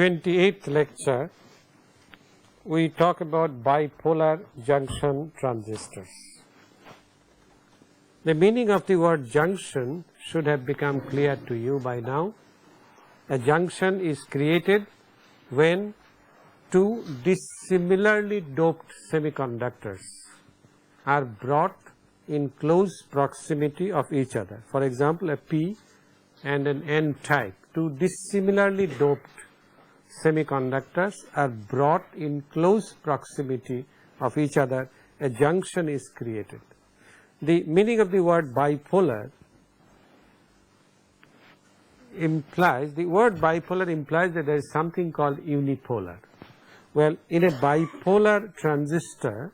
28th lecture, we talk about bipolar junction transistors. The meaning of the word junction should have become clear to you by now. A junction is created when two dissimilarly doped semiconductors are brought in close proximity of each other. For example, a P and an N type, two dissimilarly doped semiconductors are brought in close proximity of each other, a junction is created. The meaning of the word bipolar implies, the word bipolar implies that there is something called unipolar. Well, in a bipolar transistor,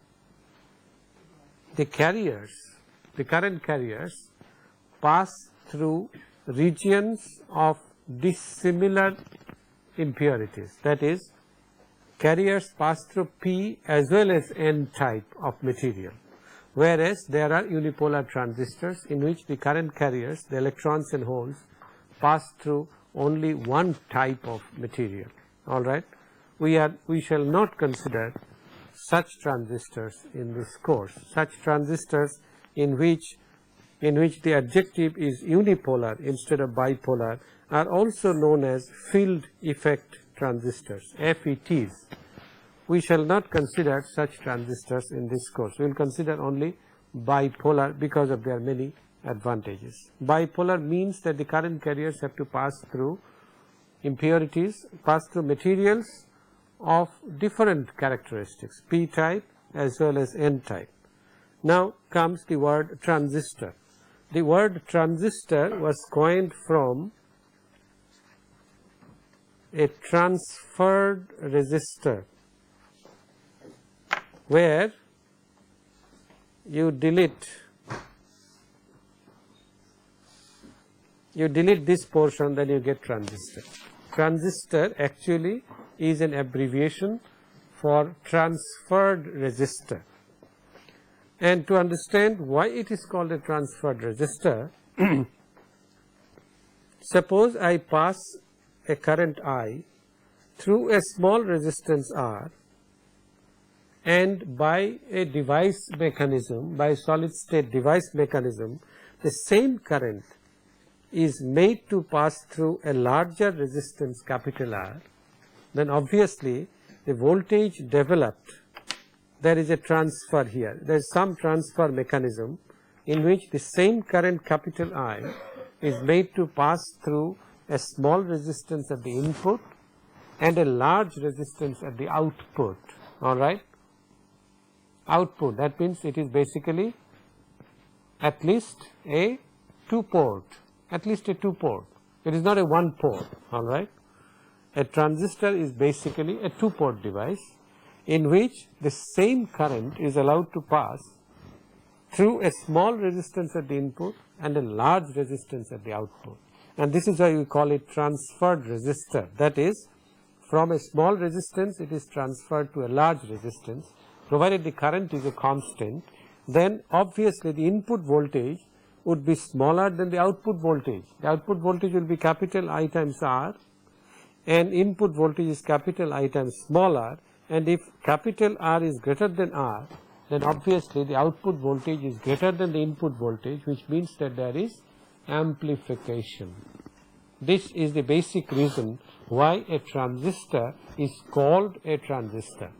the carriers, the current carriers pass through regions of dissimilar impurities. That is, carriers pass through P as well as N type of material, whereas there are unipolar transistors in which the current carriers, the electrons and holes, pass through only one type of material. All right, we shall not consider such transistors in this course. Such transistors in which the adjective is unipolar instead of bipolar are also known as field effect transistors, FETs. We shall not consider such transistors in this course. We will consider only bipolar because of their many advantages. Bipolar means that the current carriers have to pass through impurities, pass through materials of different characteristics, P type as well as N type. Now comes the word transistor. The word transistor was coined from a transferred resistor, where you delete this portion, then you get transistor. Transistor actually is an abbreviation for transferred resistor. And to understand why it is called a transferred resistor, suppose I pass a current I through a small resistance R, and by a device mechanism, by solid state device mechanism, the same current is made to pass through a larger resistance capital R, then obviously the voltage developed, there is a transfer here. There is some transfer mechanism in which the same current capital I is made to pass through a small resistance at the input and a large resistance at the output. All right, output, that means it is basically at least a two port, at least a two port. It is not a one port. All right, a transistor is basically a two port device in which the same current is allowed to pass through a small resistance at the input and a large resistance at the output. And this is why we call it transferred resistor. That is, from a small resistance it is transferred to a large resistance, provided the current is a constant. Then obviously the input voltage would be smaller than the output voltage. The output voltage will be capital I times R, and input voltage is capital I times small r, and if capital R is greater than R, then obviously the output voltage is greater than the input voltage, which means that there is amplification. This is the basic reason why a transistor is called a transistor.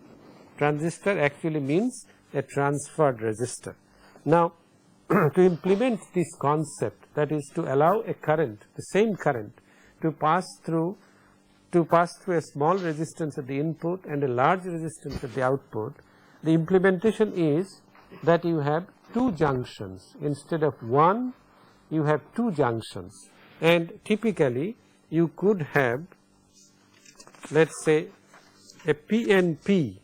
Transistor actually means a transferred resistor. Now, to implement this concept, that is to allow a current, the same current, to pass through a small resistance at the input and a large resistance at the output, the implementation is that you have two junctions. Instead of one, you have two junctions, and typically you could have, let us say, a PNP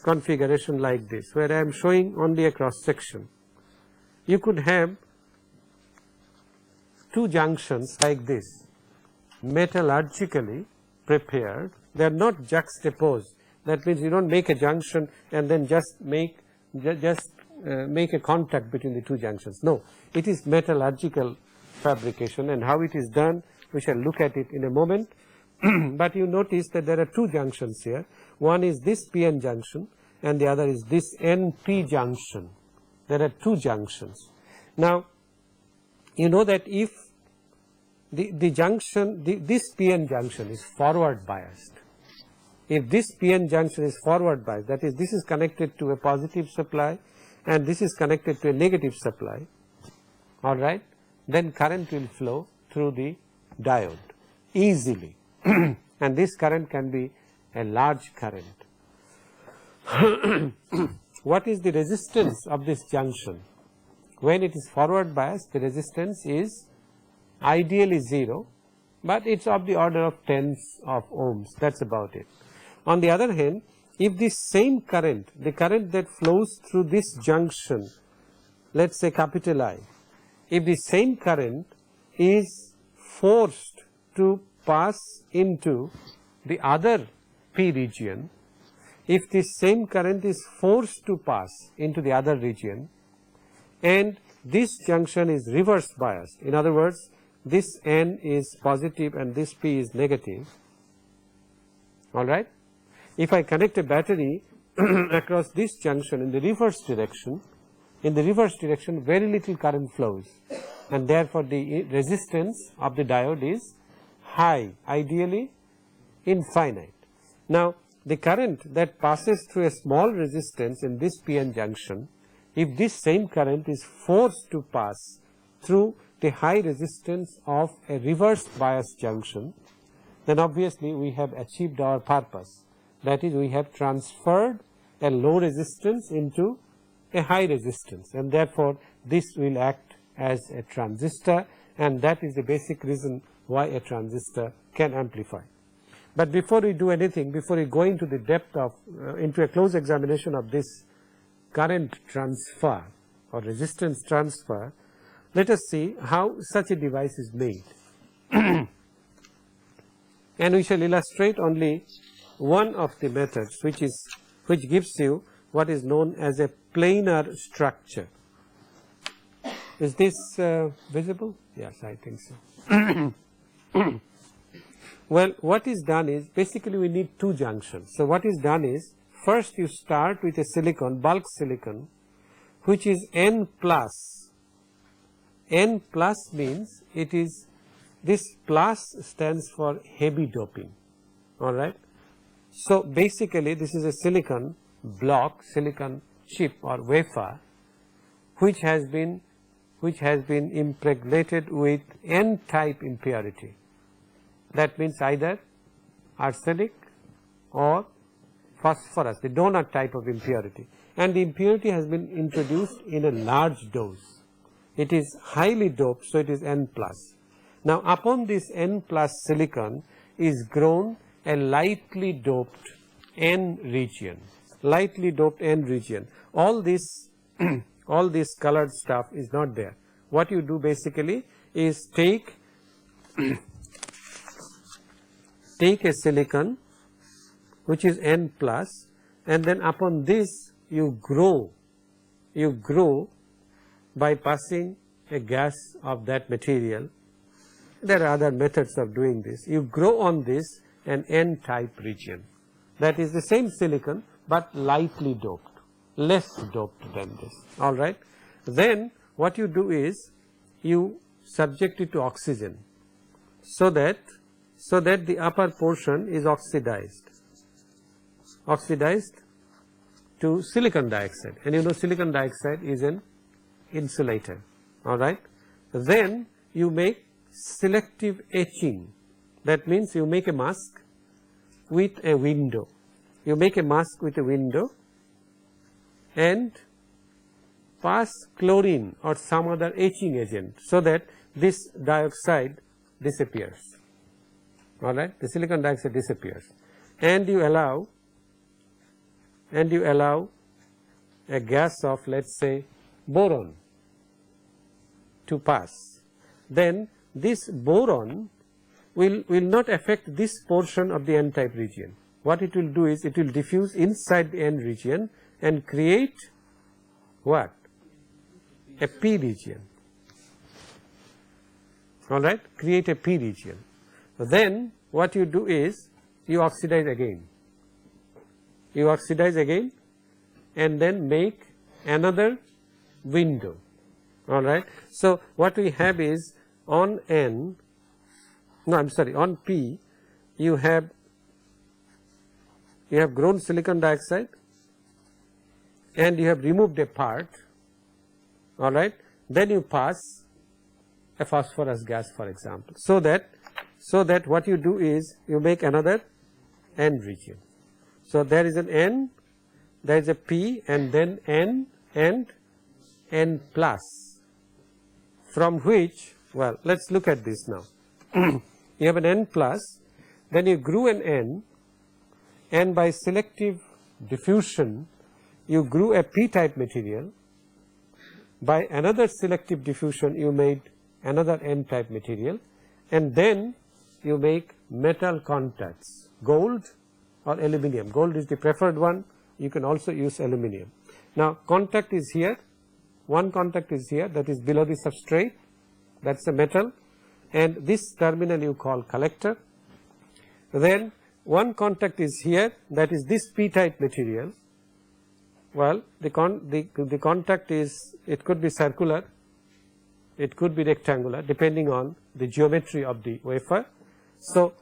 configuration like this, where I am showing only a cross section. You could have two junctions like this, metallurgically prepared. They are not juxtaposed. That means you don't make a junction and then just make a contact between the two junctions. No, it is metallurgical fabrication, and how it is done we shall look at it in a moment. but you notice that there are two junctions here. One is this PN junction and the other is this NP junction. There are two junctions. Now, you know that if the junction, this PN junction is forward biased. If this PN junction is forward biased, that is, this is connected to a positive supply and this is connected to a negative supply, all right, then current will flow through the diode easily and this current can be a large current. What is the resistance of this junction? When it is forward biased, the resistance is ideally 0, but it is of the order of tens of ohms, that is about it. On the other hand, if this same current, the current that flows through this junction, let us say capital I, if the same current is forced to pass into the other P region, if this same current is forced to pass into the other region and this junction is reverse biased, in other words, this N is positive and this P is negative, all right. If I connect a battery across this junction in the reverse direction, very little current flows and therefore the resistance of the diode is high, ideally infinite. Now, the current that passes through a small resistance in this PN junction, if this same current is forced to pass through the high resistance of a reverse bias junction, then obviously we have achieved our purpose. That is, we have transferred a low resistance into a high resistance and therefore this will act as a transistor, and that is the basic reason why a transistor can amplify. But before we do anything, before we go into the depth of into a close examination of this current transfer or resistance transfer, let us see how such a device is made. And we shall illustrate only one of the methods which gives you what is known as a planar structure. Is this visible? Yes, I think so. Well, what is done is basically we need two junctions. So what is done is first you start with a silicon, bulk silicon, which is N plus. N plus means it is, this plus stands for heavy doping, all right. So basically this is a silicon block, silicon chip or wafer which has been impregnated with N type impurity. That means either arsenic or phosphorus, the donut type of impurity, and the impurity has been introduced in a large dose. It is highly doped, so it is N plus. Now upon this N plus silicon is grown a lightly doped N region, lightly doped N region. All this all this colored stuff is not there. What you do basically is take a silicon which is N plus, and then upon this you grow by passing a gas of that material. There are other methods of doing this. You grow on this an N type region, that is the same silicon but lightly doped, less doped than this, all right. Then what you do is you subject it to oxygen so that the upper portion is oxidized to silicon dioxide, and you know silicon dioxide is an insulator, all right. Then you make selective etching, that means you make a mask with a window. You make a mask with a window and pass chlorine or some other etching agent so that this dioxide disappears, all right, the silicon dioxide disappears, and you allow a gas of, let us say, boron to pass. Then this boron will not affect this portion of the N type region. What it will do is it will diffuse inside the N region and create what? A P region, all right, create a P region. Then what you do is you oxidize again. You oxidize again and then make another window. All right. So what we have is on N, no, I'm sorry, on P, you have grown silicon dioxide and you have removed a part. All right. Then you pass a phosphorus gas, for example, so that what you do is you make another N region. So there is an N, there is a P, and then N and N plus, from which, well, let's look at this now. You have an N plus, then you grew an N, and by selective diffusion you grew a P type material. By another selective diffusion you made another N type material, and then you make metal contacts, gold or aluminum. Gold is the preferred one, you can also use aluminum. Now contact is here, one contact is here, that is below the substrate, that is a metal, and this terminal you call collector. Then one contact is here, that is this P type material. Well, the contact is, it could be circular, it could be rectangular, depending on the geometry of the wafer. So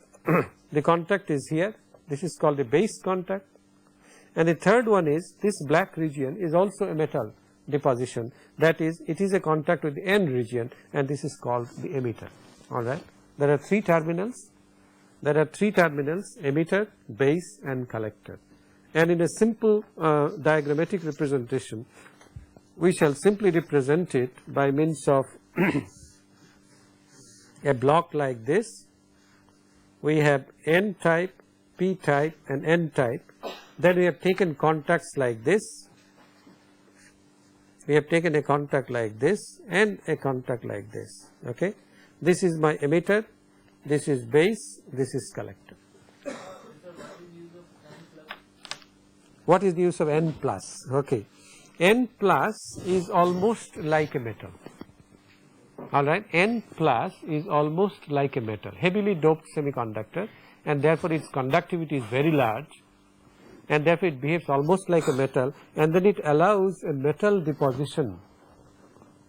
the contact is here, this is called a base contact, and the third one is this black region is also a metal deposition, that is, it is a contact with the N region, and this is called the emitter. All right. There are three terminals, emitter, base and collector, and in a simple diagrammatic representation we shall simply represent it by means of a block like this. We have N type, P type and N type. Then we have taken contacts like this, we have taken a contact like this and a contact like this. Okay. This is my emitter, this is base, this is collector. What is the use of N plus? Okay. N plus is almost like a metal. All right. N plus is almost like a metal, heavily doped semiconductor, and therefore its conductivity is very large, and therefore it behaves almost like a metal, and then it allows a metal deposition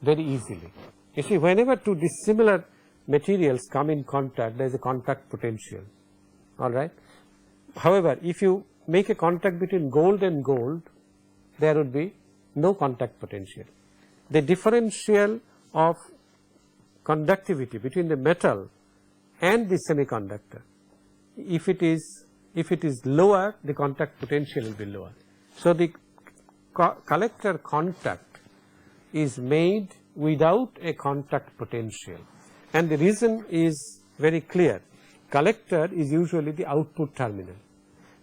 very easily. You see, whenever two dissimilar materials come in contact, there is a contact potential. All right. However, if you make a contact between gold and gold, there would be no contact potential. The differential of conductivity between the metal and the semiconductor, if it is lower, the contact potential will be lower. So the collector contact is made without a contact potential, and the reason is very clear. Collector is usually the output terminal.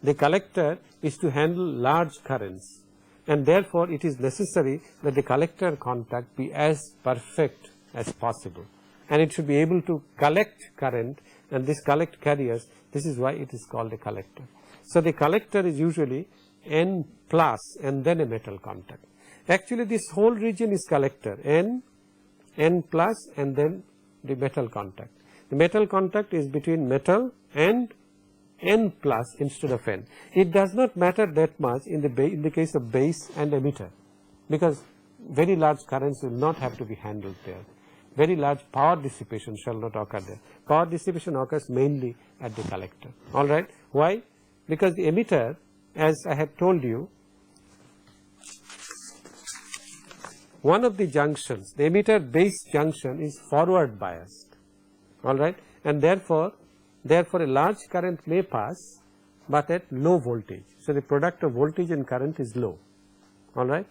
The collector is to handle large currents, and therefore it is necessary that the collector contact be as perfect as possible, and it should be able to collect current, and this collect carriers. This is why it is called a collector. So the collector is usually N plus and then a metal contact. Actually this whole region is collector, N plus and then the metal contact. The metal contact is between metal and N plus instead of N. It does not matter that much in the case of base and emitter, because very large currents will not have to be handled there. Very large power dissipation shall not occur there. Power dissipation occurs mainly at the collector. All right. Why? Because the emitter, as I have told you, one of the junctions, the emitter base junction, is forward biased. All right. And therefore a large current may pass, but at low voltage. So the product of voltage and current is low. All right.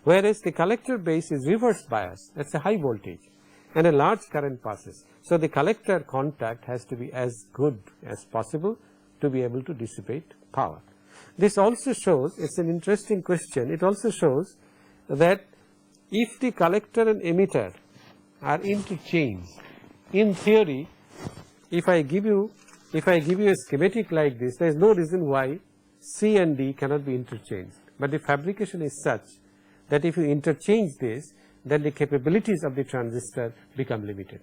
Whereas the collector base is reverse biased, that is a high voltage, and a large current passes. So the collector contact has to be as good as possible to be able to dissipate power. This also shows, it is an interesting question, it also shows that if the collector and emitter are interchanged, in theory, if I give you a schematic like this, there is no reason why C and D cannot be interchanged, but the fabrication is such that if you interchange this, then the capabilities of the transistor become limited.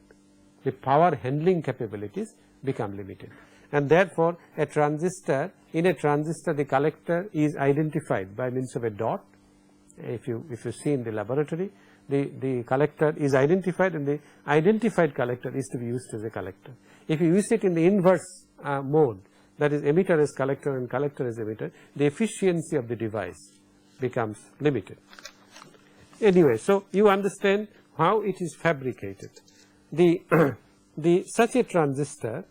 The power handling capabilities become limited. and therefore a transistor, in a transistor the collector is identified by means of a dot. If you see in the laboratory, the collector is identified, and the identified collector is to be used as a collector. If you use it in the inverse mode, that is emitter as collector and collector as emitter, the efficiency of the device becomes limited. Anyway, so you understand how it is fabricated. Such a transistor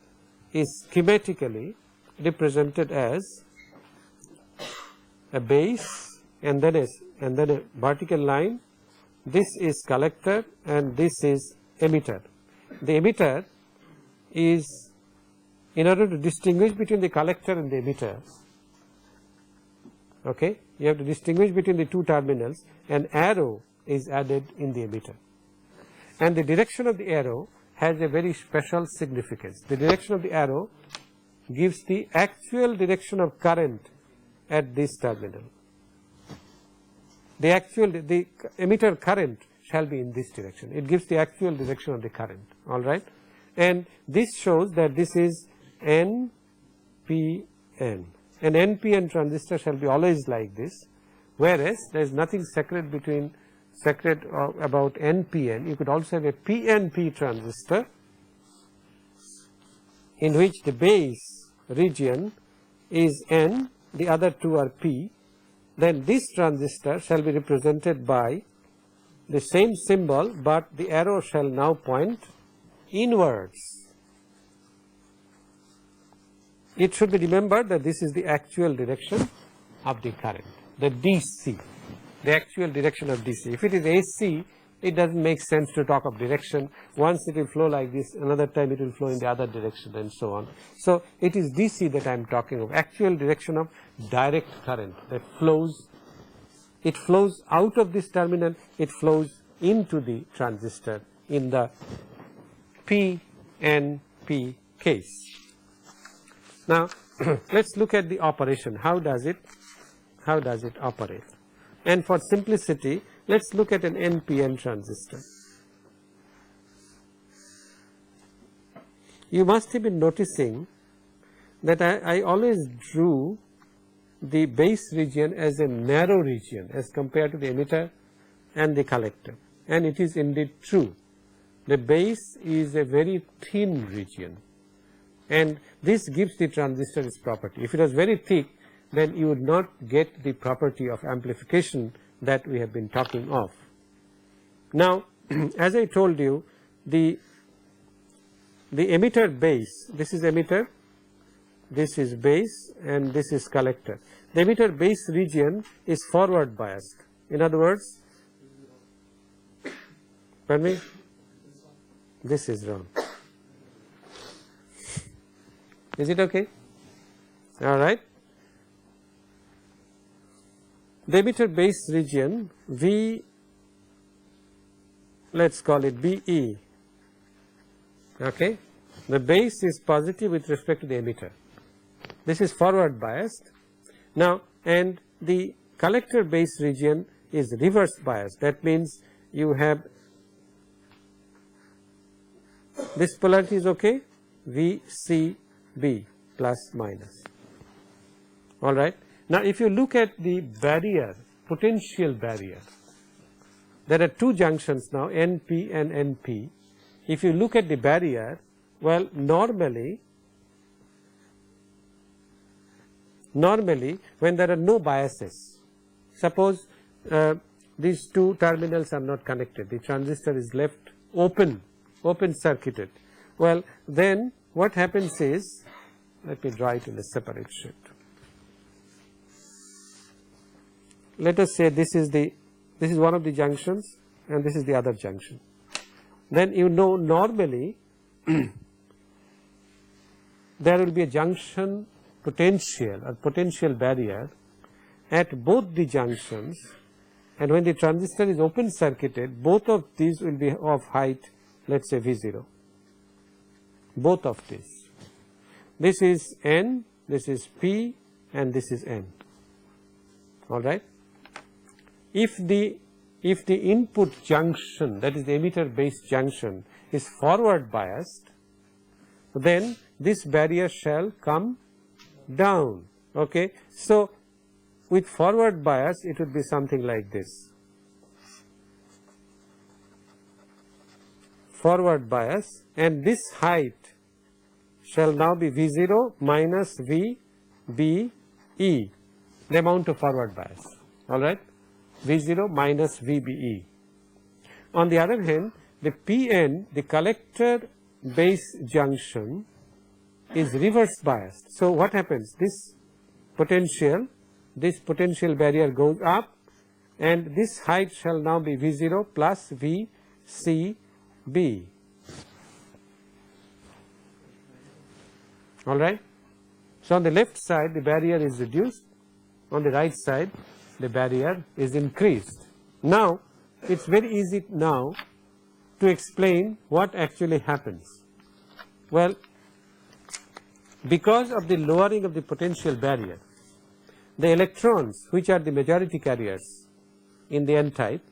is schematically represented as a base and then a vertical line. This is collector and this is emitter. The emitter is, in order to distinguish between the collector and the emitter, okay, you have to distinguish between the two terminals, an arrow is added in the emitter, and the direction of the arrow has a very special significance. The direction of the arrow gives the actual direction of current at this terminal. The emitter current shall be in this direction. It gives the actual direction of the current, all right, and this shows that this is NPN. An NPN transistor shall be always like this, whereas there is nothing sacred about NPN. You could also have a PNP transistor in which the base region is N, the other two are P. Then this transistor shall be represented by the same symbol, but the arrow shall now point inwards. It should be remembered that this is the actual direction of the current, the DC, the actual direction of DC. If it is AC, it does not make sense to talk of direction. Once it will flow like this, another time it will flow in the other direction, and so on. So it is DC that I am talking of, actual direction of direct current that flows. It flows out of this terminal, it flows into the transistor in the PNP case. Now let us look at the operation. How does it operate? And for simplicity, let us look at an NPN transistor. You must have been noticing that I always drew the base region as a narrow region as compared to the emitter and the collector, and it is indeed true. The base is a very thin region, and this gives the transistor its property. If it was very thick, then you would not get the property of amplification that we have been talking of. Now as I told you, the emitter base, this is emitter, this is base, and this is collector. The emitter base region is forward biased. In other words, pardon me, this is wrong. Is it okay? All right. The emitter base region V, let us call it BE, okay. The base is positive with respect to the emitter. This is forward biased. Now, and the collector base region is reverse biased. That means you have this polarity is okay, VCB plus minus, all right. Now if you look at the barrier, potential barrier, there are two junctions now, NP and NP. If you look at the barrier, well, normally when there are no biases, suppose these two terminals are not connected, the transistor is left open circuited, well then what happens is, let me draw it in a separate sheet. Let us say this is one of the junctions and this is the other junction. Then you know normally there will be a junction potential or potential barrier at both the junctions, and when the transistor is open circuited, both of these will be of height, let us say V0, both of these. This is N, this is P, and this is N, all right. If the input junction, that is the emitter base junction, is forward biased, then this barrier shall come down. Okay. So, with forward bias it would be something like this. Forward bias, and this height shall now be V0 minus VBE, the amount of forward bias, alright, V0 minus VBE. On the other hand, the PN, the collector base junction, is reverse biased. So, what happens? This potential barrier goes up, and this height shall now be V0 plus VCB. All right. So, on the left side the barrier is reduced, on the right side the barrier is increased. Now, it is very easy now to explain what actually happens. Well, because of the lowering of the potential barrier, the electrons, which are the majority carriers in the N type,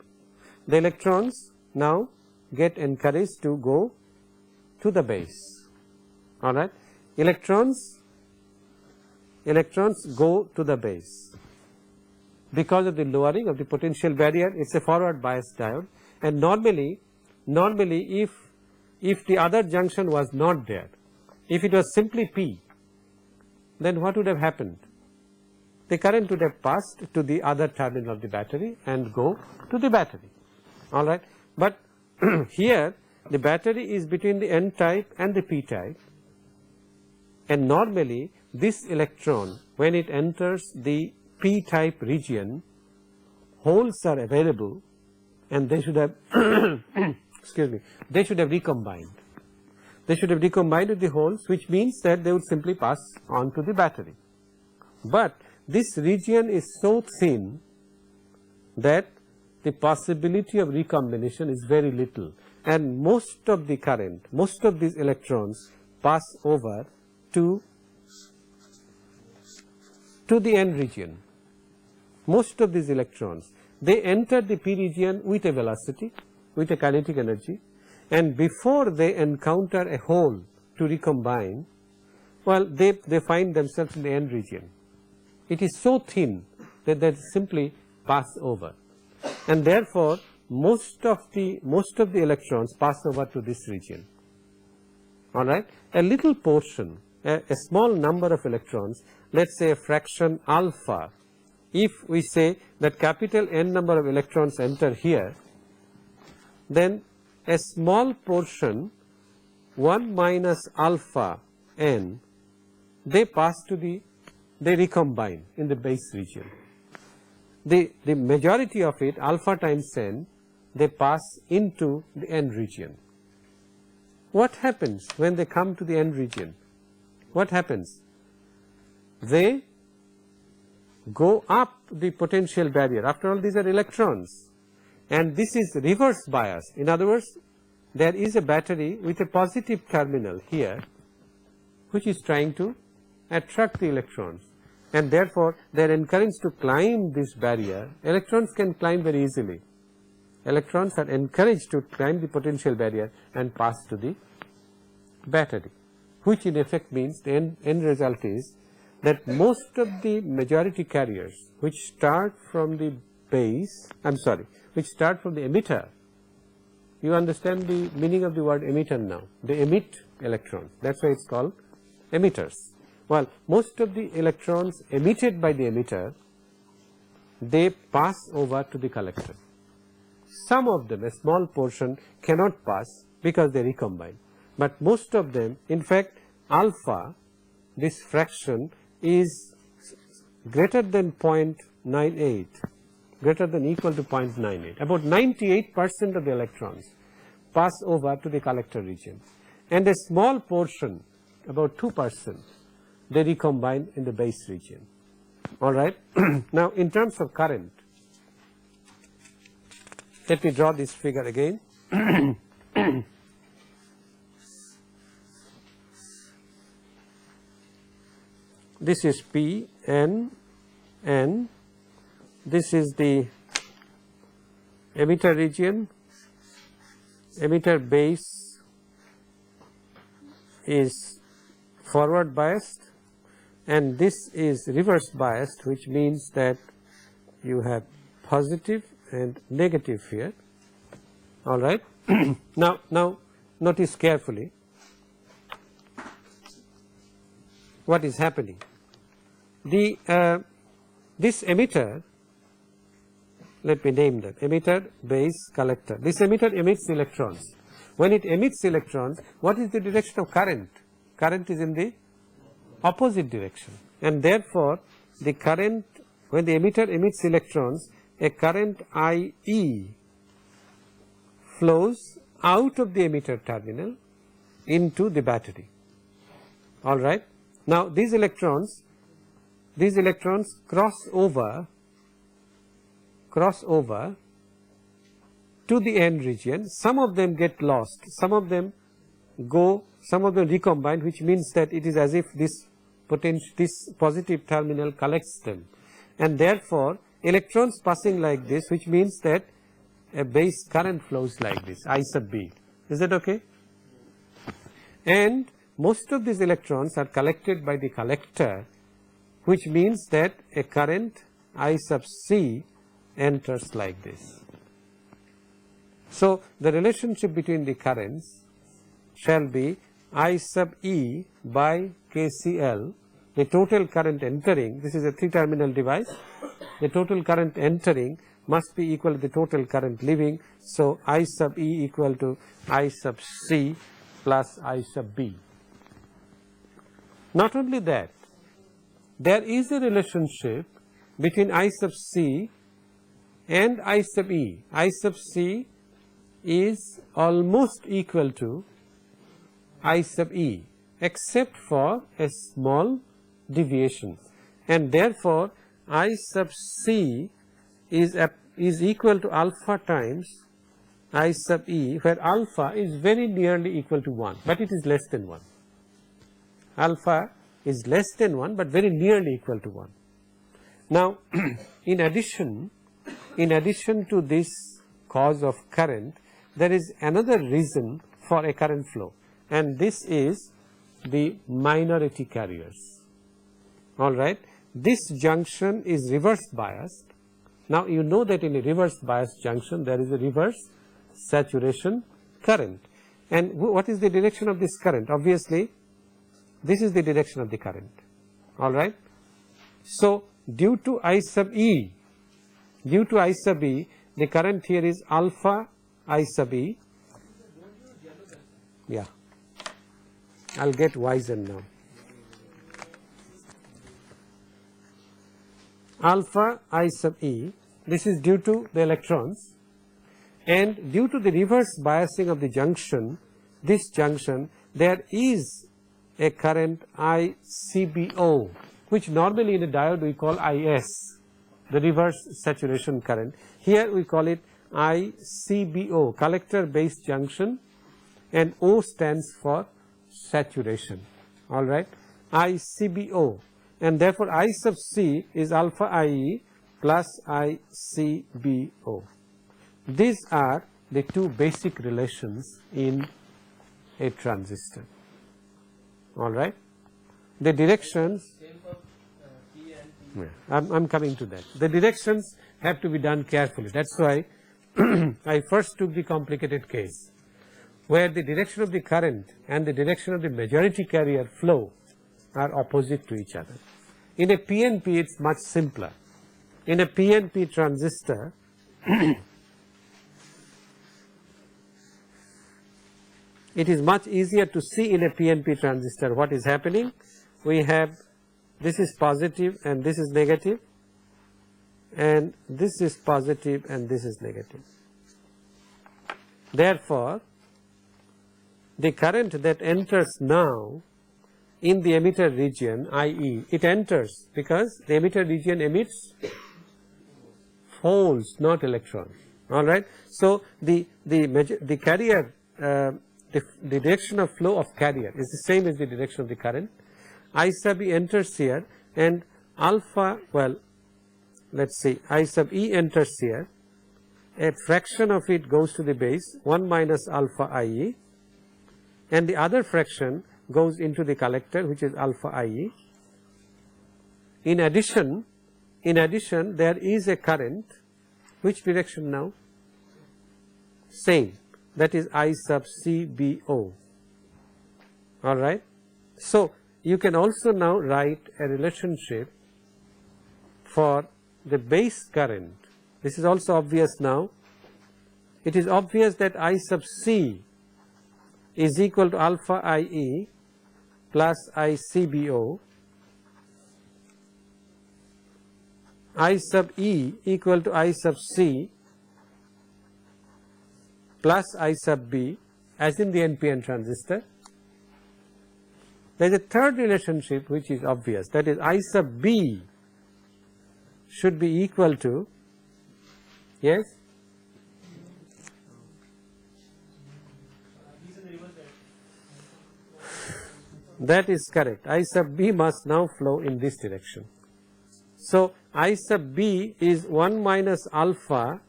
the electrons now get encouraged to go to the base. All right. Electrons go to the base because of the lowering of the potential barrier. It is a forward bias diode, and normally if the other junction was not there, if it was simply P, then what would have happened? The current would have passed to the other terminal of the battery and go to the battery, all right. But here the battery is between the N type and the P type, and normally this electron, when it enters the P type region, holes are available and they should have excuse me, they should have recombined. They should have recombined with the holes, which means that they would simply pass on to the battery. But this region is so thin that the possibility of recombination is very little, and most of the current, most of these electrons pass over to the N region. Most of these electrons, they enter the P region with a velocity, with a kinetic energy, and before they encounter a hole to recombine, well, they find themselves in the N region. It is so thin that they simply pass over, and therefore most of the electrons pass over to this region. All right. A little portion, a small number of electrons, let us say a fraction alpha, if we say that capital N number of electrons enter here, then a small portion 1 minus alpha n, they pass to they recombine in the base region. The majority of it, alpha times n, they pass into the N region. What happens when they come to the N region? What happens? They go up the potential barrier. After all, these are electrons, and this is reverse bias. In other words, there is a battery with a positive terminal here which is trying to attract the electrons, and therefore they are encouraged to climb this barrier. Electrons can climb very easily. Electrons are encouraged to climb the potential barrier and pass to the battery, which in effect means the end result is that most of the majority carriers which start from the base, which start from the emitter, you understand the meaning of the word emitter now. They emit electrons, that is why it is called emitters. Well, most of the electrons emitted by the emitter, they pass over to the collector. Some of them, a small portion, cannot pass because they recombine, but most of them, in fact alpha, this fraction is greater than 0.98, greater than equal to 0.98. About 98% of the electrons pass over to the collector region, and a small portion, about 2%, they recombine in the base region. All right. Now, in terms of current, let me draw this figure again. This is P, N, N. This is the emitter region. Emitter base is forward biased and this is reverse biased, which means that you have positive and negative here. All right. Now notice carefully what is happening. This emitter, let me name that, emitter, base, collector. This emitter emits electrons. When it emits electrons, what is the direction of current? Current is in the opposite direction, and therefore the current, when the emitter emits electrons, a current IE flows out of the emitter terminal into the battery. All right. Now these electrons cross over to the end region. Some of them get lost, some of them recombine, which means that it is as if this positive terminal collects them, and therefore electrons passing like this, which means that a base current flows like this, I sub B. Is that okay? And most of these electrons are collected by the collector, which means that a current I sub C enters like this. So the relationship between the currents shall be I sub E by KCL, the total current entering, this is a 3-terminal device, the total current entering must be equal to the total current leaving. So I sub E equal to I sub C plus I sub B. Not only that, there is a relationship between I sub C and I sub E. I sub C is almost equal to I sub E, except for a small deviation, and therefore I sub C is equal to alpha times I sub E, where alpha is very nearly equal to 1, but it is less than 1. Alpha is less than 1, but very nearly equal to 1. Now in addition to this cause of current, there is another reason for a current flow, and this is the minority carriers. All right. This junction is reverse biased. Now you know that in a reverse biased junction there is a reverse saturation current, and what is the direction of this current? Obviously this is the direction of the current. All right. So due to I sub E, the current here is alpha I sub E. Yeah, I'll get wiser now. Alpha I sub E, this is due to the electrons, and due to the reverse biasing of the junction, this junction, there is a current ICBO, which normally in a diode we call IS, the reverse saturation current. Here we call it ICBO, collector base junction, and O stands for saturation. All right, ICBO, and therefore I sub C is alpha IE plus ICBO. These are the two basic relations in a transistor. All right, the directions, I'm coming to that. The directions have to be done carefully. That's why I first took the complicated case where the direction of the current and the direction of the majority carrier flow are opposite to each other. In a PNP it's much simpler. In a PNP transistor it is much easier to see in a PNP transistor what is happening. We have, this is positive and this is negative, and this is positive and this is negative. Therefore, the current that enters now in the emitter region, i.e. it enters because the emitter region emits holes, not electrons. All right. So the carrier, the direction of flow of carrier is the same as the direction of the current. I sub E enters here, and alpha, well, let's see, I sub E enters here, a fraction of it goes to the base, 1 minus alpha IE, and the other fraction goes into the collector, which is alpha IE. In addition there is a current, which direction now? Same, that is I sub CBO, alright. So you can also now write a relationship for the base current. This is also obvious now. It is obvious that I sub C is equal to alpha IE plus I CBO, I sub E equal to I sub C plus I sub B, as in the NPN transistor. There is a third relationship which is obvious, that is I sub B should be equal to, yes, that is correct, I sub B must now flow in this direction. So I sub B is 1 minus alpha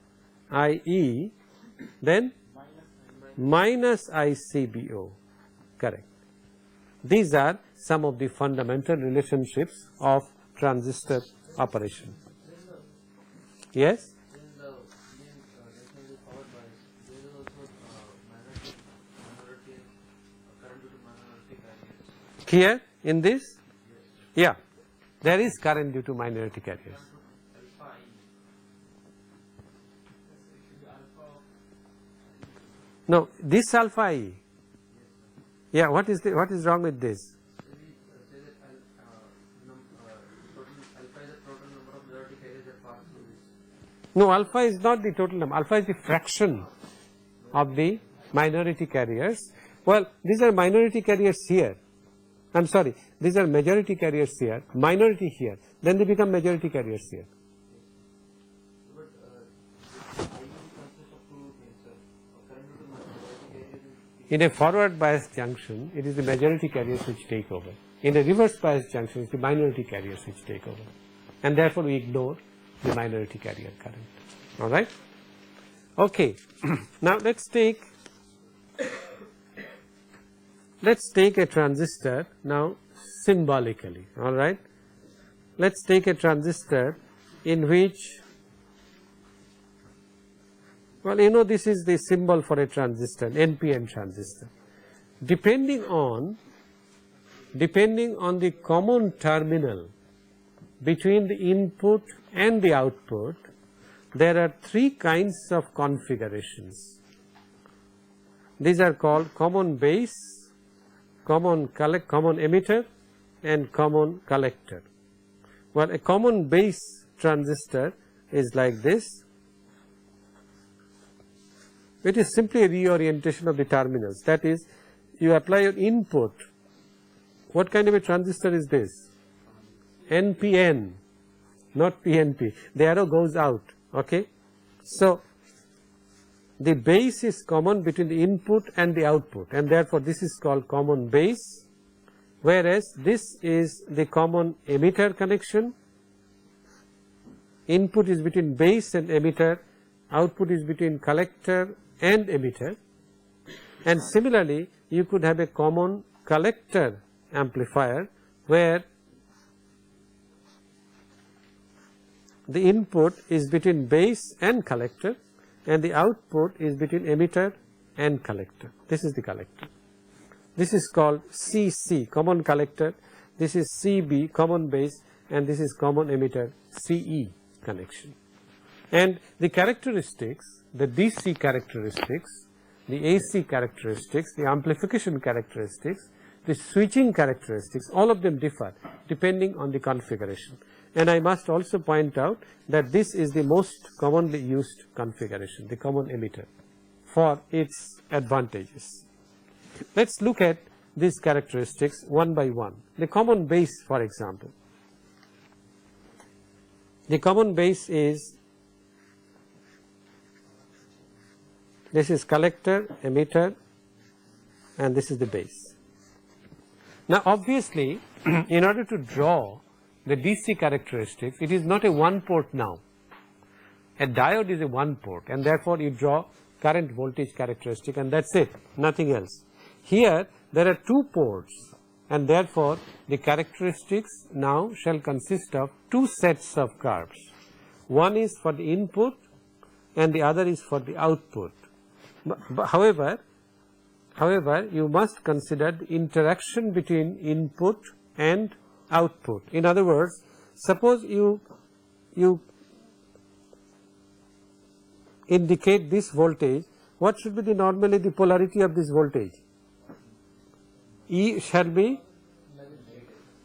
IE, then minus ICBO, correct. These are some of the fundamental relationships of transistor operation. Yes? Here in this? Yeah, there is current due to minority carriers. No, this alpha E. Yeah, what is wrong with this? No, alpha is not the total number, alpha is the fraction of the minority carriers. Well, these are minority carriers here. I am sorry, these are majority carriers here, minority here, then they become majority carriers here. In a forward bias junction, it is the majority carriers which take over. In a reverse bias junction, it is the minority carriers which take over. And therefore, we ignore the minority carrier current. Alright? Okay. Now, let us take a transistor now symbolically. Alright? Let us take a transistor in which, well, you know, this is the symbol for a transistor, an NPN transistor. Depending on the common terminal between the input and the output, there are three kinds of configurations. These are called common base, common emitter, and common collector. Well, a common base transistor is like this. It is simply a reorientation of the terminals. That is, you apply your input. What kind of a transistor is this? NPN, not PNP. The arrow goes out. Okay. So the base is common between the input and the output, and therefore this is called common base, whereas this is the common emitter connection. Input is between base and emitter, output is between collector and emitter, and similarly you could have a common collector amplifier where the input is between base and collector and the output is between emitter and collector. This is the collector. This is called CC, common collector. This is CB, common base, and this is common emitter, CE connection. And the characteristics, the DC characteristics, the AC characteristics, the amplification characteristics, the switching characteristics, all of them differ depending on the configuration. And I must also point out that this is the most commonly used configuration, the common emitter, for its advantages. Let us look at these characteristics one by one. The common base, for example. The common base is, this is collector, emitter, and this is the base. Now obviously, in order to draw the DC characteristics, it is not a one port now. A diode is a one port, and therefore you draw current voltage characteristic, and that's it, nothing else. Here there are two ports, and therefore, the characteristics now shall consist of two sets of curves. One is for the input and the other is for the output. However, you must consider the interaction between input and output. In other words, suppose you indicate this voltage, what should be normally the polarity of this voltage? E shall be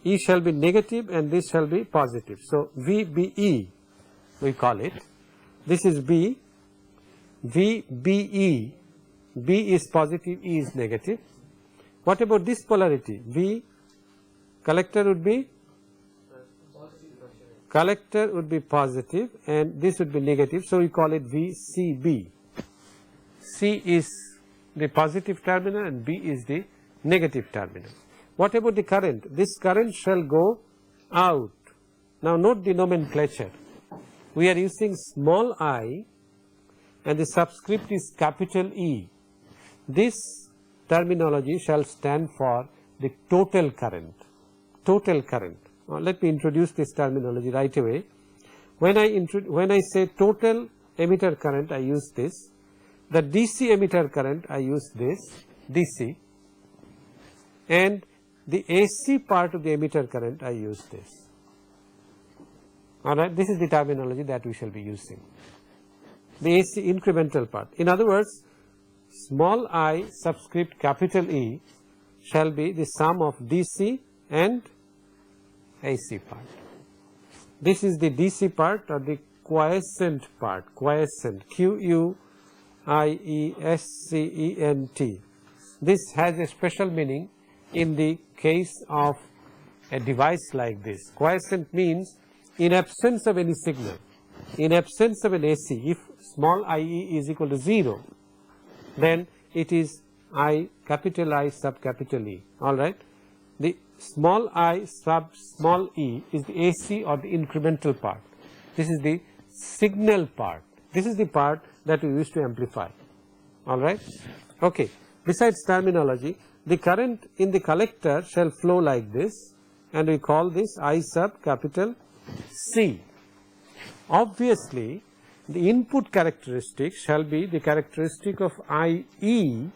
negative and this shall be positive. So, VBE we call it, this is B, VBE, B is positive, E is negative. What about this polarity? V collector would be positive and this would be negative, so we call it VCB. C is the positive terminal and B is the negative terminal. What about the current? This current shall go out. Now note the nomenclature. We are using small I and the subscript is capital E. This terminology shall stand for the total current. Total current. Now let me introduce this terminology right away. When I say total emitter current, I use this. The DC emitter current, I use this, DC, and the AC part of the emitter current, I use this. Alright, this is the terminology that we shall be using. The AC incremental part. In other words, small I subscript capital E shall be the sum of DC and AC part. This is the DC part or the quiescent part, quiescent, Q-U-I-E-S-C-E-N-T. This has a special meaning in the case of a device like this. Quiescent means in absence of any signal, in absence of an AC, if small I-E is equal to 0, then it is I capital I sub capital E, alright. The small I sub small e is the AC or the incremental part. This is the signal part. This is the part that we use to amplify, alright. Okay. Besides terminology, the current in the collector shall flow like this and we call this I sub capital C. Obviously, the input characteristic shall be the characteristic of IE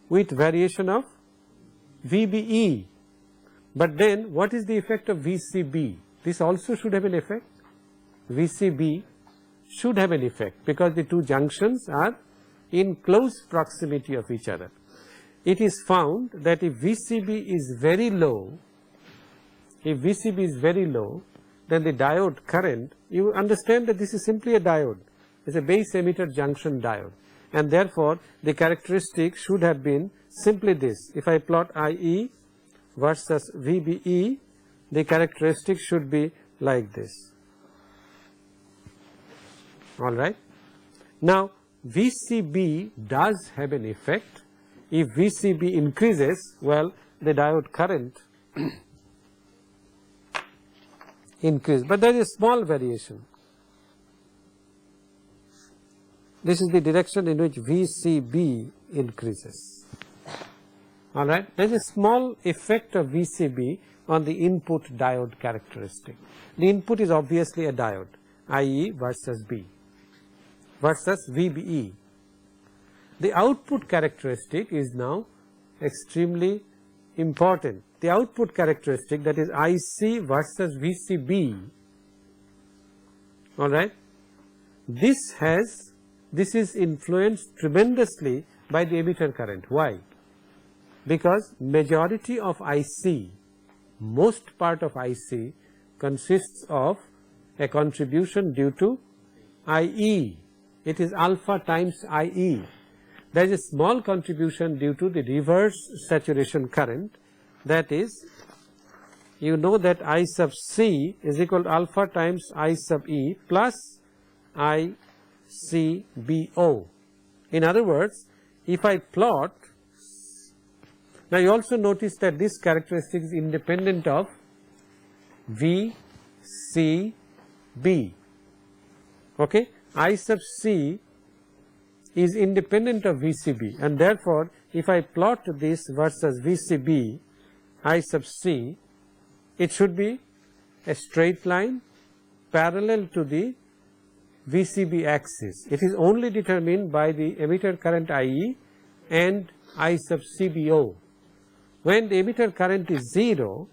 with variation of VBE. But then what is the effect of VCB? This also should have an effect. VCB should have an effect because the two junctions are in close proximity of each other. It is found that if VCB is very low, then the diode current, you understand that this is simply a diode, it is a base emitter junction diode, and therefore the characteristic should have been simply this. If I plot IE versus VBE, the characteristic should be like this, alright. Now VCB does have an effect. If VCB increases, well, the diode current increase, but there is a small variation. This is the direction in which VCB increases, alright. There is a small effect of VCB on the input diode characteristic. The input is obviously a diode, IE versus B versus VBE. The output characteristic is now extremely important. The output characteristic, that is IC versus VCB, alright, this is influenced tremendously by the emitter current. Why? Because majority of IC, most part of IC consists of a contribution due to IE. It is alpha times IE. There is a small contribution due to the reverse saturation current, that is, you know that I sub C is equal to alpha times I sub E plus I C B O. In other words, if I plot, now you also notice that this characteristic is independent of V C B. Okay, I sub C is independent of VCB, and therefore, if I plot this versus VCB I sub c, it should be a straight line parallel to the VCB axis. It is only determined by the emitter current IE and I sub CBO. When the emitter current is 0,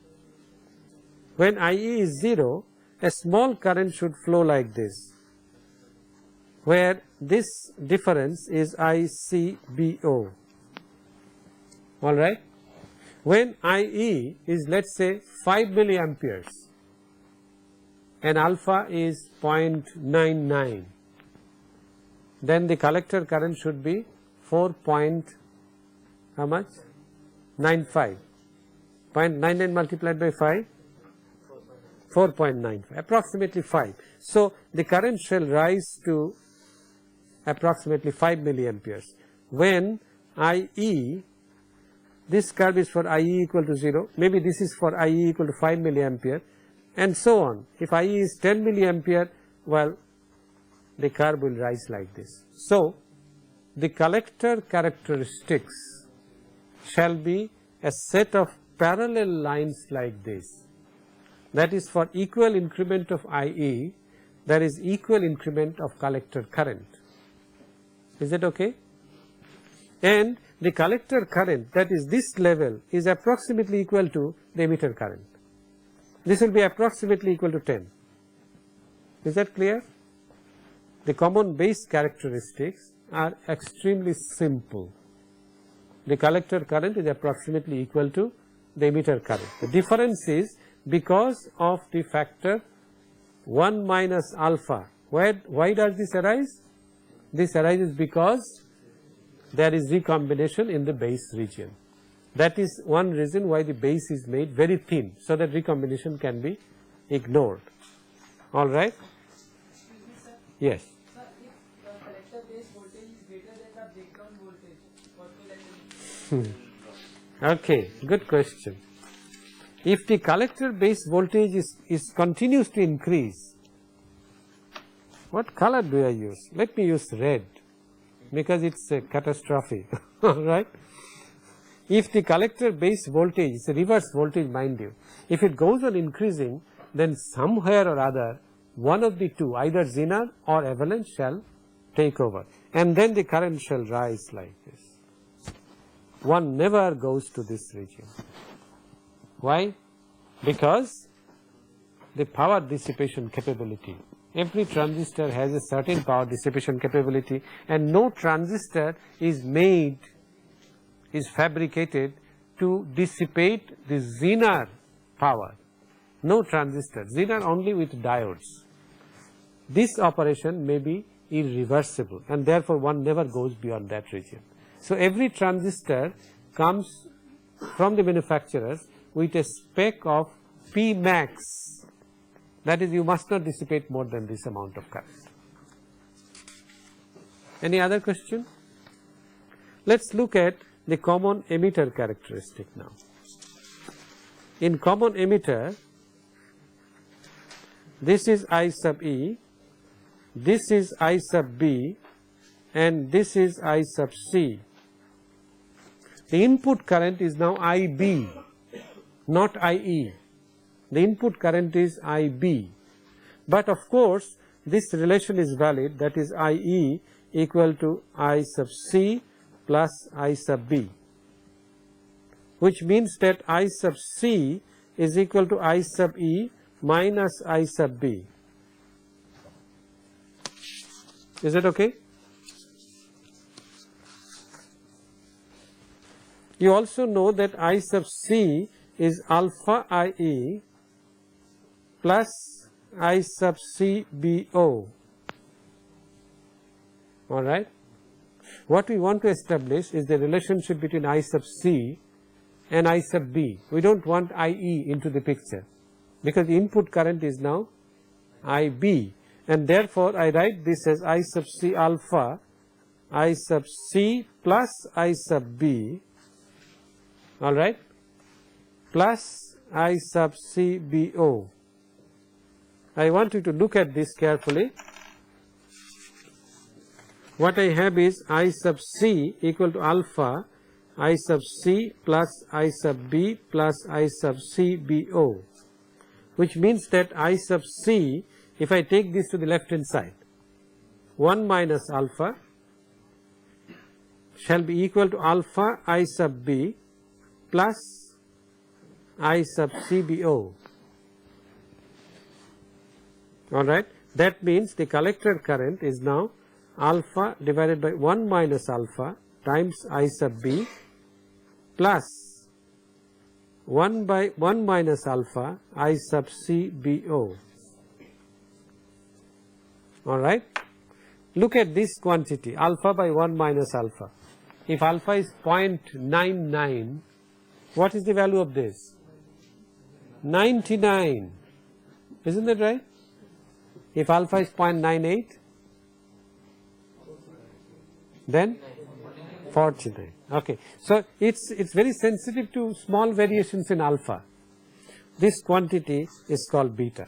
when IE is 0, a small current should flow like this, where this difference is ICBO, all right. When IE is, let us say, 5 milliamperes and alpha is 0.99, then the collector current should be 4. How much? 95. 0.99 multiplied by 5? 4.95, approximately 5. So, the current shall rise to approximately 5 milliamperes. When IE, this curve is for IE equal to 0, maybe this is for IE equal to 5 milliampere, and so on. If IE is 10 milliampere, well, the curve will rise like this. So, the collector characteristics shall be a set of parallel lines like this. That is, for equal increment of IE, there is equal increment of collector current. Is that okay? And the collector current, that is this level, is approximately equal to the emitter current. This will be approximately equal to 10. Is that clear? The common base characteristics are extremely simple. The collector current is approximately equal to the emitter current. The difference is because of the factor 1 minus alpha. Why does this arise? This arises because there is recombination in the base region. That is one reason why the base is made very thin, so that recombination can be ignored. All right? Yes. Sir, if the collector base voltage is greater than the breakdown voltage, what will I do? Okay, good question. If the collector base voltage is continues to increase, what color do I use? Let me use red, because it's a catastrophe, right? If the collector base voltage is a reverse voltage, mind you, if it goes on increasing, then somewhere or other one of the two, either Zener or avalanche, shall take over, and then the current shall rise like this. One never goes to this region. Why? Because the power dissipation capability. Every transistor has a certain power dissipation capability, and no transistor is made, is fabricated to dissipate the Zener power. No transistor, Zener only with diodes. This operation may be irreversible, and therefore one never goes beyond that region. So, every transistor comes from the manufacturers with a spec of P max, that is, you must not dissipate more than this amount of current. Any other question? Let us look at the common emitter characteristic now. In common emitter, this is I sub E, this is I sub B, and this is I sub C. The input current is now IB, not IE. The input current is IB, but of course this relation is valid, that is IE equal to I sub C plus I sub B, which means that I sub C is equal to I sub E minus I sub B. Is it okay? You also know that I sub C is alpha IE plus I sub CBO, all right. What we want to establish is the relationship between I sub C and I sub B. We do not want IE into the picture, because the input current is now IB, and therefore I write this as I sub C alpha I sub C plus I sub B, all right, plus I sub CBO. I want you to look at this carefully. what I have is I sub c equal to alpha I sub c plus I sub b plus I sub c bo, which means that I sub c, if I take this to the left hand side, 1 minus alpha shall be equal to alpha I sub b plus I sub c bo. Alright, that means the collector current is now alpha divided by 1 minus alpha times I sub b plus 1 by 1 minus alpha I sub c bo. Alright, look at this quantity alpha by 1 minus alpha. If alpha is 0.99, what is the value of this? 99, isn't that right? If alpha is 0.98, then 49. Okay, so it's very sensitive to small variations in alpha. This quantity is called beta.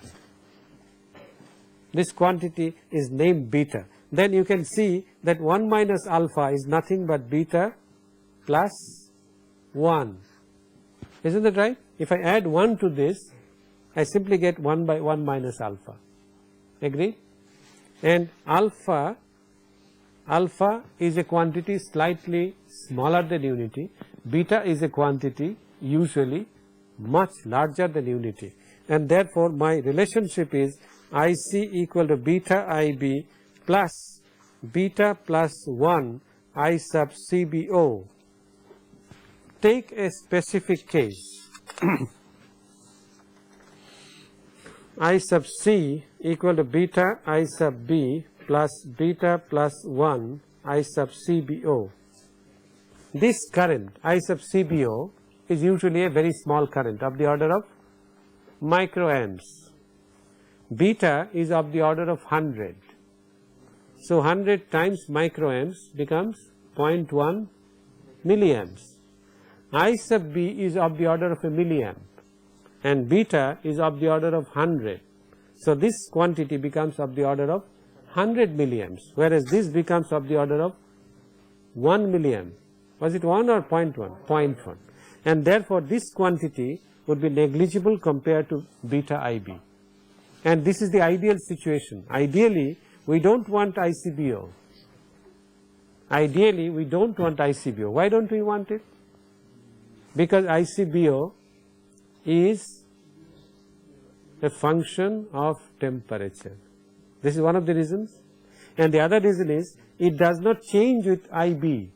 This quantity is named beta. Then you can see that 1 minus alpha is nothing but beta plus 1. Isn't that right? If I add 1 to this, I simply get 1 by 1 minus alpha. Agree? And alpha is a quantity slightly smaller than unity. Beta is a quantity usually much larger than unity. And therefore, my relationship is IC equal to beta IB plus beta plus 1 I sub CBO. Take a specific case. I sub C equal to beta I sub B plus beta plus 1 I sub CBO. This current I sub CBO is usually a very small current of the order of microamps. Beta is of the order of 100. So 100 times microamps becomes 0.1 milliamps. I sub B is of the order of a milliamp and beta is of the order of 100. So this quantity becomes of the order of 100 milliamps, whereas this becomes of the order of 1 milliamp. Was it 1 or 0.1? 0.1. And therefore this quantity would be negligible compared to beta IB. And this is the ideal situation. Ideally, we don't want ICBO. Ideally, we don't want ICBO. Why don't we want it? Because ICBO is a function of temperature. This is one of the reasons. And the other reason is it does not change with IB.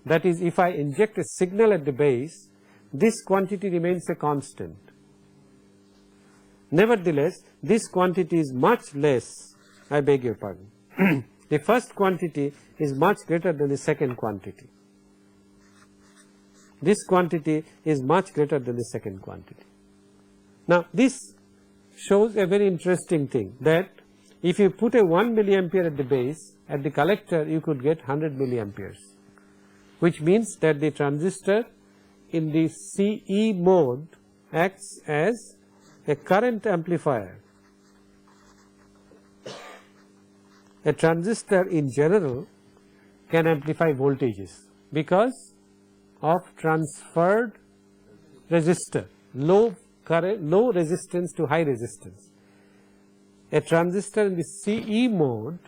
That is, if I inject a signal at the base, this quantity remains a constant. Nevertheless, this quantity is much less, I beg your pardon. The first quantity is much greater than the second quantity. This quantity is much greater than the second quantity. Now, this shows a very interesting thing, that if you put a 1 milliampere at the base, at the collector you could get 100 milliamperes, which means that the transistor in the CE mode acts as a current amplifier. A transistor in general can amplify voltages because of transferred resistor, low current, low resistance to high resistance. A transistor in the CE mode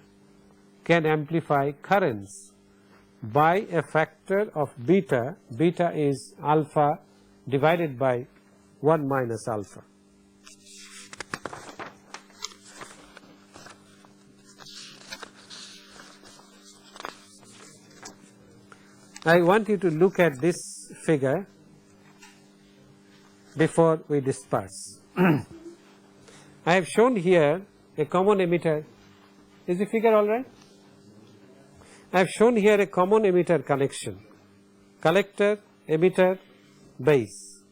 can amplify currents by a factor of beta. Beta is alpha divided by 1 minus alpha. I want you to look at this figure before we disperse. I have shown here a common emitter. Is the figure all right? I have shown here a common emitter connection. Collector, emitter, base.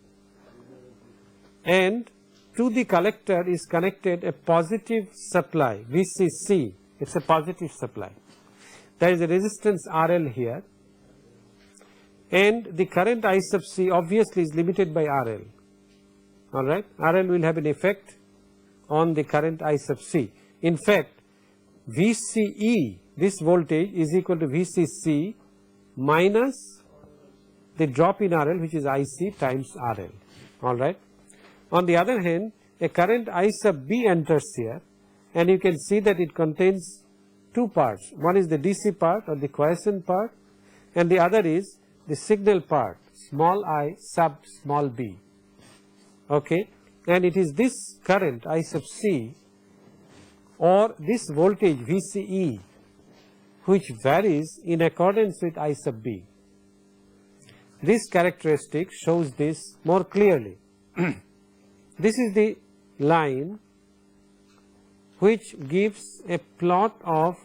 And to the collector is connected a positive supply, VCC. It's a positive supply. There is a resistance RL here. And the current I sub C obviously is limited by RL. Alright, RL will have an effect on the current I sub C. In fact, VCE, this voltage is equal to VCC minus the drop in RL, which is IC times RL, alright. On the other hand, a current I sub B enters here, and you can see that it contains two parts. One is the DC part or the quiescent part, and the other is the signal part, small I sub small b, okay. And it is this current I sub C or this voltage VCE which varies in accordance with I sub B. This characteristic shows this more clearly. This is the line which gives a plot of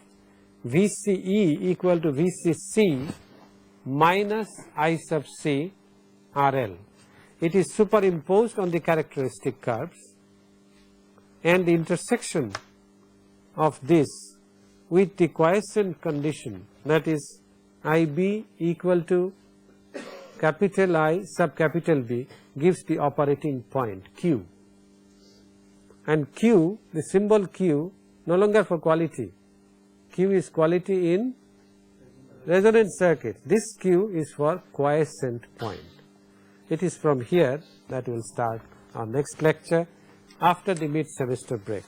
VCE equal to VCC minus I sub C RL. It is superimposed on the characteristic curves, and the intersection of this with the quiescent condition, that is IB equal to capital I sub capital B, gives the operating point Q. And Q, the symbol Q, no longer for quality. Q is quality in resonance circuit. This Q is for quiescent point. It is from here that we will start our next lecture after the mid-semester break.